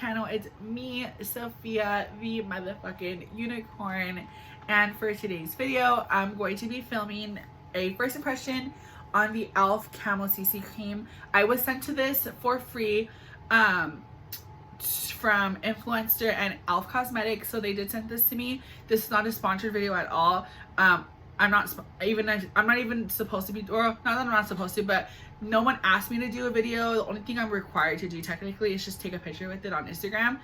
channel. It's me, Sophia, the motherfucking unicorn, and for today's video I'm going to be filming a first impression on the Elf Camo CC Cream. I was sent to this for free from Influenster and Elf Cosmetics, so they did send this to me. This is not a sponsored video at all. I'm not even supposed to be, or not that I'm not supposed to, but no one asked me to do a video. The only thing I'm required to do technically is just take a picture with it on Instagram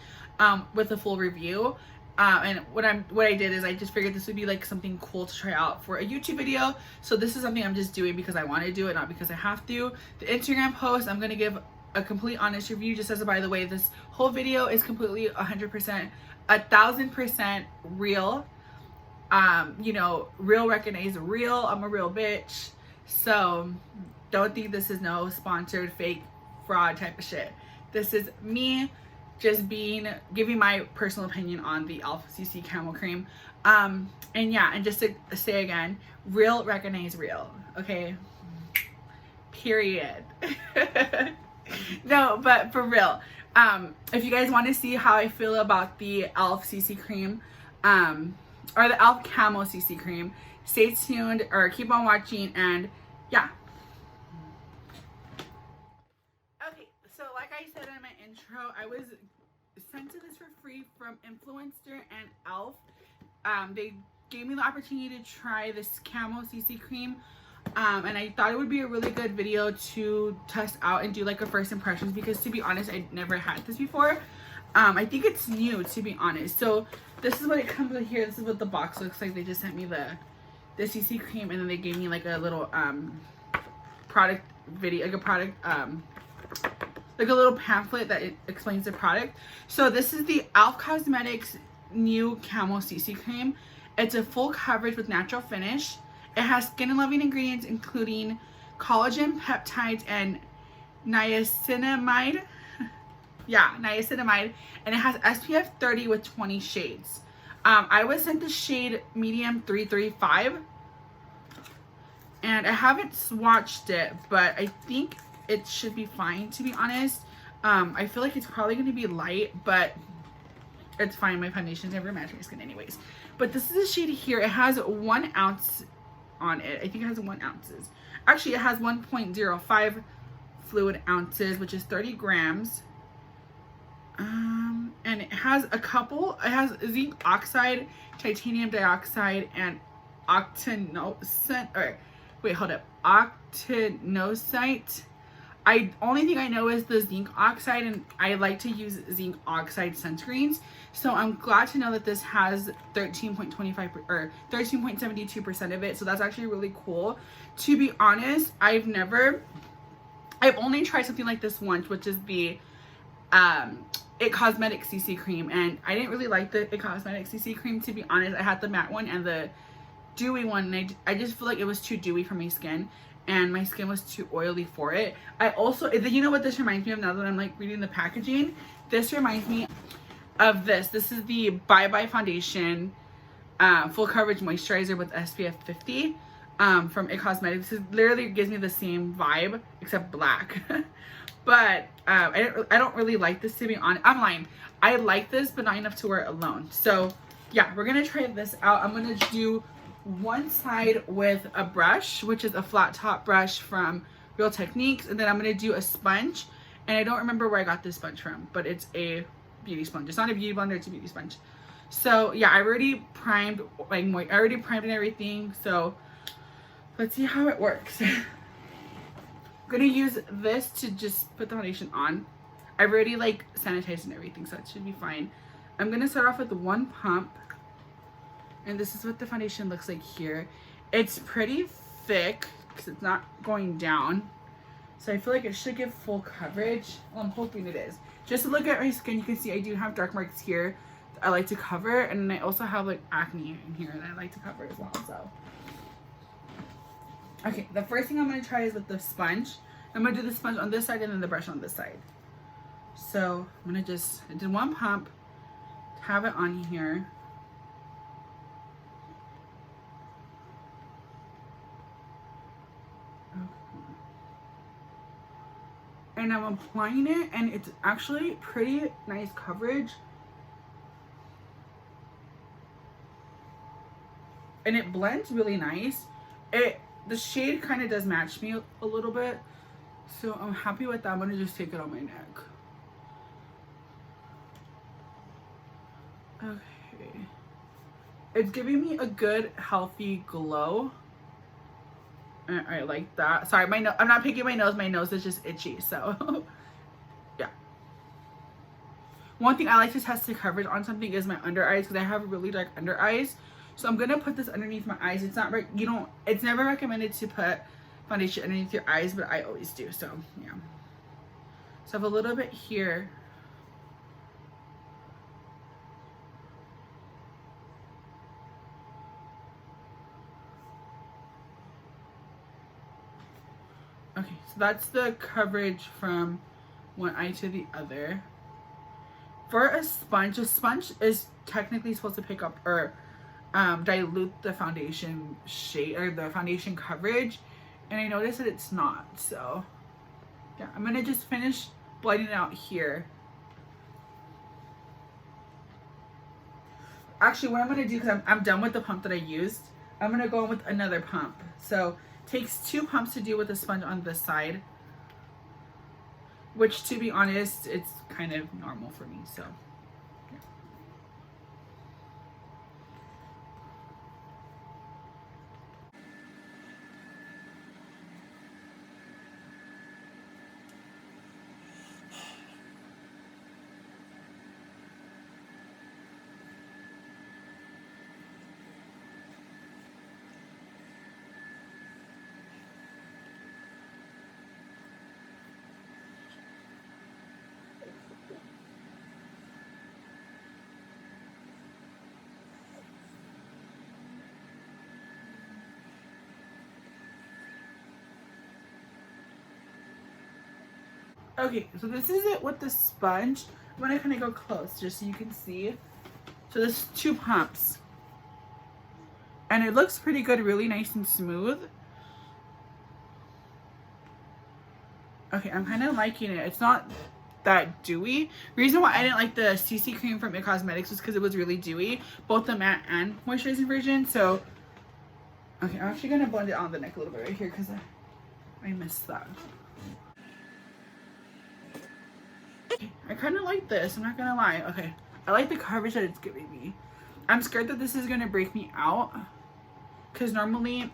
with a full review. And what I did is I just figured this would be like something cool to try out for a YouTube video. So this is something I'm just doing because I want to do it, not because I have to. The Instagram post, I'm going to give a complete honest review. Just as a by the way, this whole video is completely 100%, 1000% real. You know, real recognize real. I'm a real bitch. So don't think this is no sponsored fake fraud type of shit. This is me just giving my personal opinion on the Elf CC Camo Cream. And yeah, and just to say again, real recognize real. Okay, period. No, but for real, if you guys want to see how I feel about the Elf CC Cream, or the Elf Camo CC Cream, stay tuned or keep on watching. And yeah. Okay, so like I said in my intro, I was sent to this for free from Influencer and Elf. They gave me the opportunity to try this Camo CC Cream, and I thought it would be a really good video to test out and do like a first impressions, because to be honest, I never had this before. I think it's new, to be honest. So this is what it comes with here. This is what the box looks like. They just sent me the CC cream, and then they gave me like a little product video, like a product like a little pamphlet that it explains the product. So this is the Elf Cosmetics new Camo CC Cream. It's a full coverage with natural finish. It has skin loving ingredients including collagen, peptides, and niacinamide. Yeah, niacinamide, and it has SPF 30 with 20 shades. I was sent the shade medium 335, and I haven't swatched it, but I think it should be fine, to be honest. I feel like it's probably going to be light, but it's fine. My foundation never matches my skin anyways. But this is the shade here. It has 1 ounce on it. I think it has 1 ounces. Actually, it has 1.05 fluid ounces, which is 30 grams. And it has it has zinc oxide, titanium dioxide, and octinoxate, or wait, hold up, octinoxate. Only thing I know is the zinc oxide, and I like to use zinc oxide sunscreens. So I'm glad to know that this has 13.25 or 13.72% of it. So that's actually really cool. To be honest, I've only tried something like this once, which is the It Cosmetics CC Cream, and I didn't really like the It Cosmetics CC Cream, to be honest. I had the matte one and the dewy one, and I just feel like it was too dewy for my skin, and my skin was too oily for it. I also, you know what this reminds me of now that I'm like reading the packaging? This reminds me of this. This is the Bye Bye Foundation Full Coverage Moisturizer with SPF 50 from It Cosmetics. This literally gives me the same vibe except black. But I don't really like this, to be honest. I'm lying. I like this, but not enough to wear it alone. So yeah, we're gonna try this out. I'm gonna do one side with a brush, which is a flat top brush from Real Techniques, and then I'm gonna do a sponge. And I don't remember where I got this sponge from, but it's a beauty sponge. It's not a beauty blender, it's a beauty sponge. So yeah, I already primed, like I already primed and everything. So let's see how it works. I'm gonna use this to just put the foundation on. I've already like sanitized and everything, so it should be fine. I'm gonna start off with one pump, and this is what the foundation looks like here. It's pretty thick because it's not going down, so I feel like it should give full coverage. Well, I'm hoping it is. Just to look at my skin, you can see I do have dark marks here that I like to cover, and I also have like acne in here that I like to cover as well. So okay, the first thing I'm gonna try is with the sponge. I'm gonna do the sponge on this side and then the brush on this side. So I'm gonna I did one pump, have it on here. and I'm applying it, and it's actually pretty nice coverage. And it blends really nice. The shade kind of does match me a little bit, so I'm happy with that. I'm gonna just take it on my neck. Okay, it's giving me a good healthy glow, and I like that. Sorry, I'm not picking my nose. My nose is just itchy, so yeah. One thing I like to test the coverage on something is my under eyes, because I have really dark under eyes. So I'm gonna put this underneath my eyes. It's not it's never recommended to put foundation underneath your eyes, but I always do. So yeah. So I have a little bit here. Okay, so that's the coverage from one eye to the other. For a sponge is technically supposed to pick up or dilute the foundation shade or the foundation coverage, and I noticed that it's not. So yeah, I'm gonna just finish blending it out here. Actually, what I'm gonna do, because I'm done with the pump that I used, I'm gonna go in with another pump. So it takes 2 pumps to do with the sponge on this side, which, to be honest, it's kind of normal for me. So okay, so this is it with the sponge. I'm gonna kind of go close just so you can see. So there's 2 pumps, and it looks pretty good, really nice and smooth. Okay, I'm kind of liking it. It's not that dewy. Reason why I didn't like the CC cream from Elf Cosmetics was because it was really dewy, both the matte and moisturizing version. So okay, I'm actually gonna blend it on the neck a little bit right here because I missed that. I kind of like this, I'm not gonna lie. Okay, I like the coverage that it's giving me. I'm scared that this is gonna break me out, because normally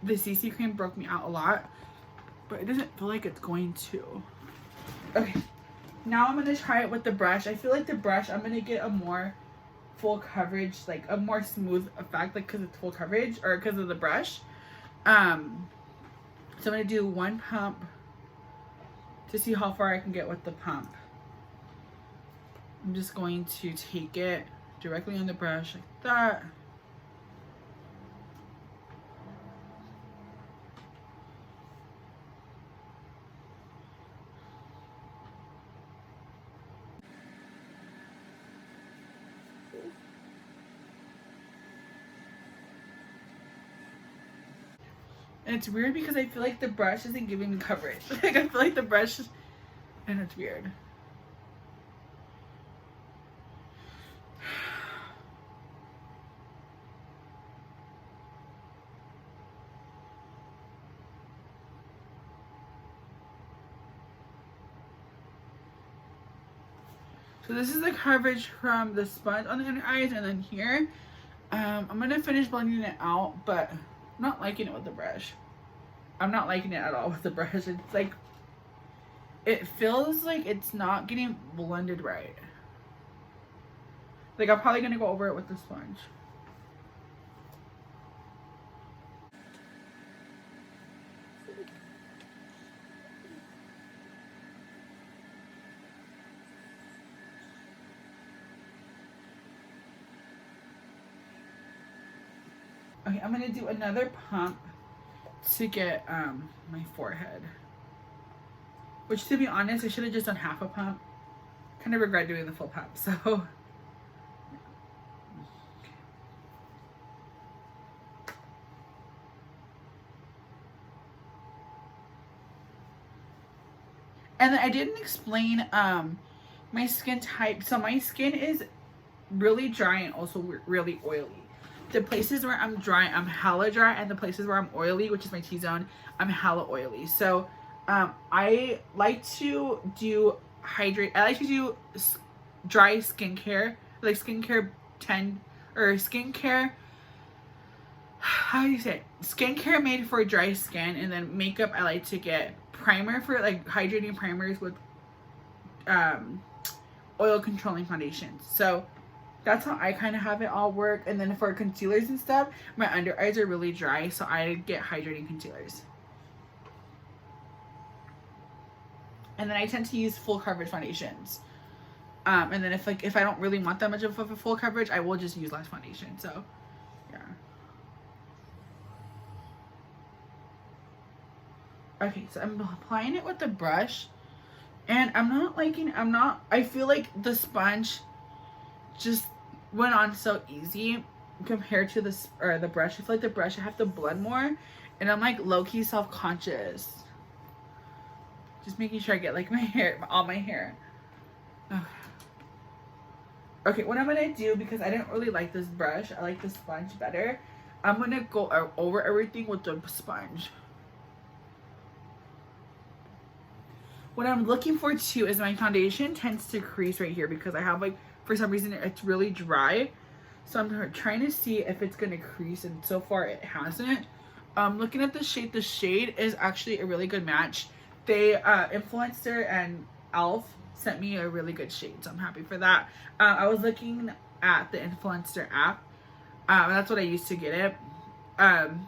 the CC cream broke me out a lot, but it doesn't feel like it's going to. Okay, now I'm gonna try it with the brush. I feel like the brush, I'm gonna get a more full coverage, like a more smooth effect, like because it's full coverage or because of the brush. So I'm gonna do 1 pump to see how far I can get with the pump. I'm just going to take it directly on the brush like that. And it's weird because I feel like the brush isn't giving me coverage. Like I feel like the brush, and it's weird. So this is the coverage from the sponge on the inner eyes, and then here. I'm gonna finish blending it out, but I'm not liking it with the brush. I'm not liking it at all with the brush. It's like, it feels like it's not getting blended right. Like I'm probably gonna go over it with the sponge. Okay, I'm gonna do another pump to get my forehead. Which, to be honest, I should have just done half a pump. Kind of regret doing the full pump, so. And then I didn't explain my skin type. So my skin is really dry and also really oily. The places where I'm dry, I'm hella dry, and the places where I'm oily, which is my T-zone, I'm hella oily. So I like to do I like to do dry skincare, like skincare 10 or skincare. How do you say it? Skincare made for dry skin, and then makeup. I like to get primer for like hydrating primers with oil controlling foundations. So that's how I kind of have it all work. And then for concealers and stuff, my under eyes are really dry, so I get hydrating concealers. And then I tend to use full coverage foundations. And then if I don't really want that much of a full coverage, I will just use less foundation. So yeah. Okay, so I'm applying it with the brush, and I feel like the sponge just went on so easy compared to the brush. I feel like the brush I have to blend more, and I'm like low-key self-conscious. Just making sure I get like my hair, all my hair. Okay, what I'm gonna do, because I didn't really like this brush, I like the sponge better. I'm gonna go over everything with the sponge. What I'm looking for too is my foundation tends to crease right here because I have like, for some reason, it's really dry. So I'm trying to see if it's gonna crease, and so far it hasn't. Looking at the shade is actually a really good match. They, Influencer and Elf sent me a really good shade, so I'm happy for that. I was looking at the Influencer app. That's what I used to get it. And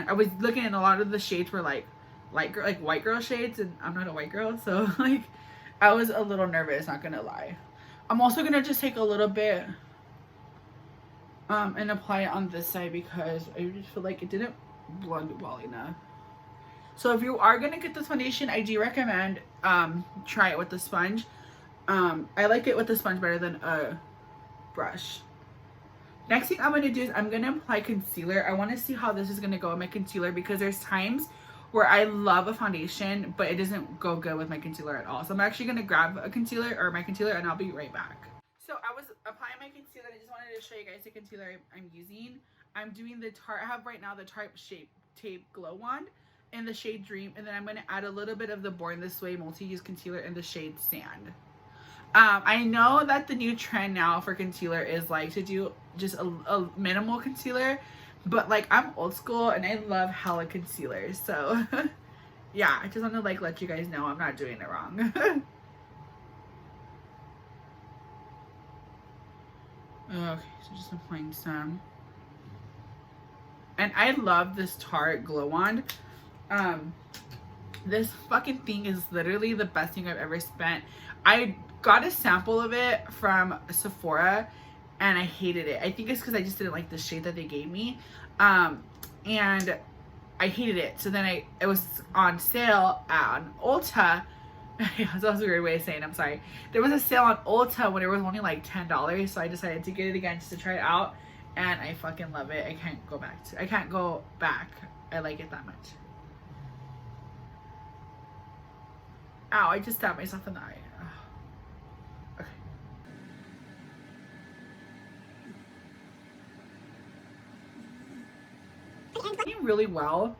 I was looking at a lot of the shades were like white girl shades, and I'm not a white girl, so like I was a little nervous, not gonna lie. I'm also gonna just take a little bit and apply it on this side because I just feel like it didn't blend well enough. So if you are gonna get this foundation, I do recommend try it with the sponge. I like it with the sponge better than a brush. Next thing I'm gonna do is I'm gonna apply concealer. I want to see how this is gonna go with my concealer, because there's times where I love a foundation but it doesn't go good with my concealer at all. So I'm actually gonna grab a concealer, or my concealer, and I'll be right back. So I was applying my concealer. I just wanted to show you guys the concealer I'm using. I'm doing the Tarte. I have right now the Tarte Shape Tape Glow Wand in the shade Dream, and then I'm going to add a little bit of the Born This Way multi-use concealer in the shade Sand. I know that the new trend now for concealer is like to do just a minimal concealer, but like I'm old school and I love hella concealers, so yeah, I just want to like let you guys know I'm not doing it wrong. Okay, so just applying some. And I love this Tarte Glow Wand. This fucking thing is literally the best thing I've ever spent. I got a sample of it from Sephora and I hated it. I think it's because I just didn't like the shade that they gave me. And I hated it. So then it was on sale on Ulta. That was a weird way of saying it, I'm sorry. There was a sale on Ulta when it was only like $10, so I decided to get it again just to try it out, and I fucking love it. I can't go back. I like it that much. Ow, I just stabbed myself in the eye. Okay. It's doing really well.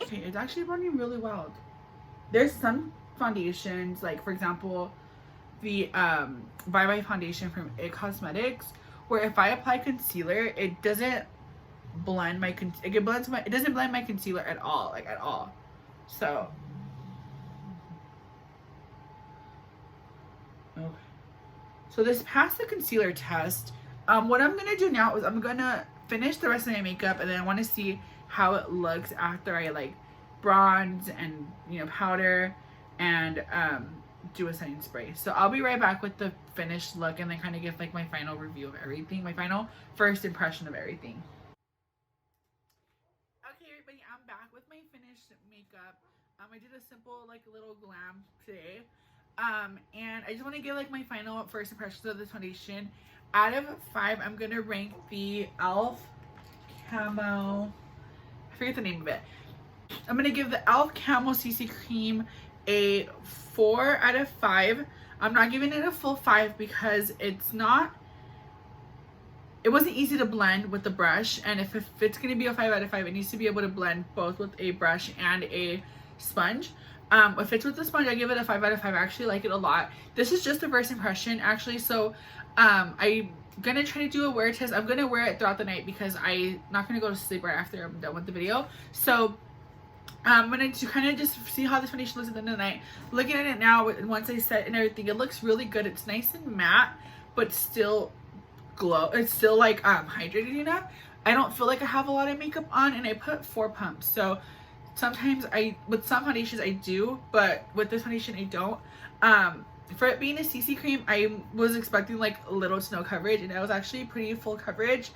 Okay, it's actually running really well. There's some foundations, like for example, the Bye Bye foundation from Elf Cosmetics, where if I apply concealer, it doesn't blend my it doesn't blend my concealer at all, like at all. So okay. So this passed the concealer test. What I'm gonna do now is I'm gonna finish the rest of my makeup, and then I want to see how it looks after I like bronze and, you know, powder and do a setting spray. So I'll be right back with the finished look, and then kind of give like my final review of everything, my final first impression of everything. Okay, everybody, I'm back with my finished makeup. I did a simple like little glam today. And I just want to give like my final first impressions of this foundation. Out of 5, I'm gonna rank the Elf Camo, I forget the name of it. I'm gonna give the Elf Camo CC Cream a 4 out of 5. I'm not giving it a full 5 because it wasn't easy to blend with the brush, and if it's gonna be a 5 out of 5, it needs to be able to blend both with a brush and a sponge. If it's with the sponge, I give it a 5 out of 5. I actually like it a lot. This is just a first impression actually, so I'm gonna try to do a wear test. I'm gonna wear it throughout the night because I'm not gonna go to sleep right after I'm done with the video. So I'm gonna kind of just see how this foundation looks at the end of the night. Looking at it now, once I set and everything, it looks really good. It's nice and matte, but still glow. It's still like hydrated enough. I don't feel like I have a lot of makeup on, and I put 4 pumps. So sometimes with some foundations I do, but with this foundation I don't. For it being a CC cream, I was expecting like little to no coverage, and it was actually pretty full coverage.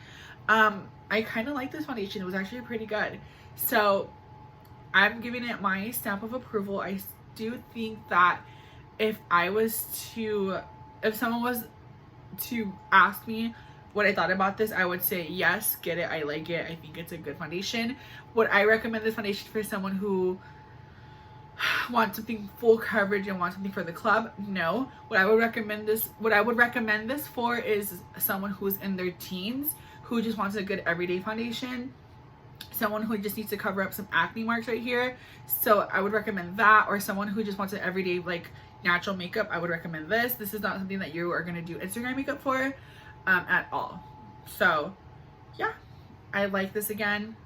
I kind of like this foundation. It was actually pretty good. So I'm giving it my stamp of approval. I do think that if someone was to ask me what I thought about this, I would say yes, get it, I like it, I think it's a good foundation. Would I recommend this foundation for someone who wants something full coverage and wants something for the club? No. What I would recommend this for is someone who's in their teens, who just wants a good everyday foundation, someone who just needs to cover up some acne marks right here. So I would recommend that. Or someone who just wants an everyday like natural makeup, I would recommend this. This is not something that you are going to do Instagram makeup for at all. So yeah, I like this again.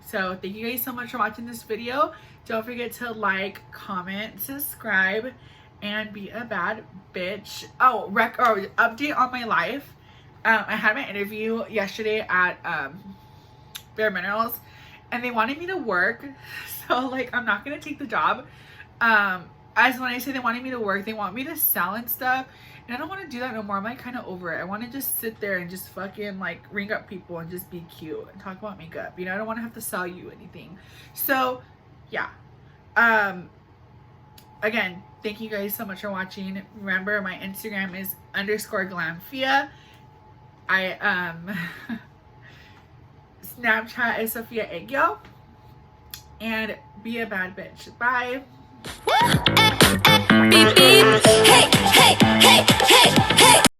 So thank you guys so much for watching this video. Don't forget to like, comment, subscribe, and be a bad bitch. Oh, update on my life. I had my interview yesterday at Bare Minerals, and they wanted me to work. So like, I'm not gonna take the job. As when I say they wanted me to work, they want me to sell and stuff, and I don't want to do that no more. I'm like kind of over it. I want to just sit there and just fucking like ring up people and just be cute and talk about makeup. You know, I don't want to have to sell you anything. So yeah. Again, thank you guys so much for watching. Remember, my Instagram is _glamfia. Snapchat is Sophia Egyo. And be a bad bitch. Bye. Hey, hey, hey, hey, hey.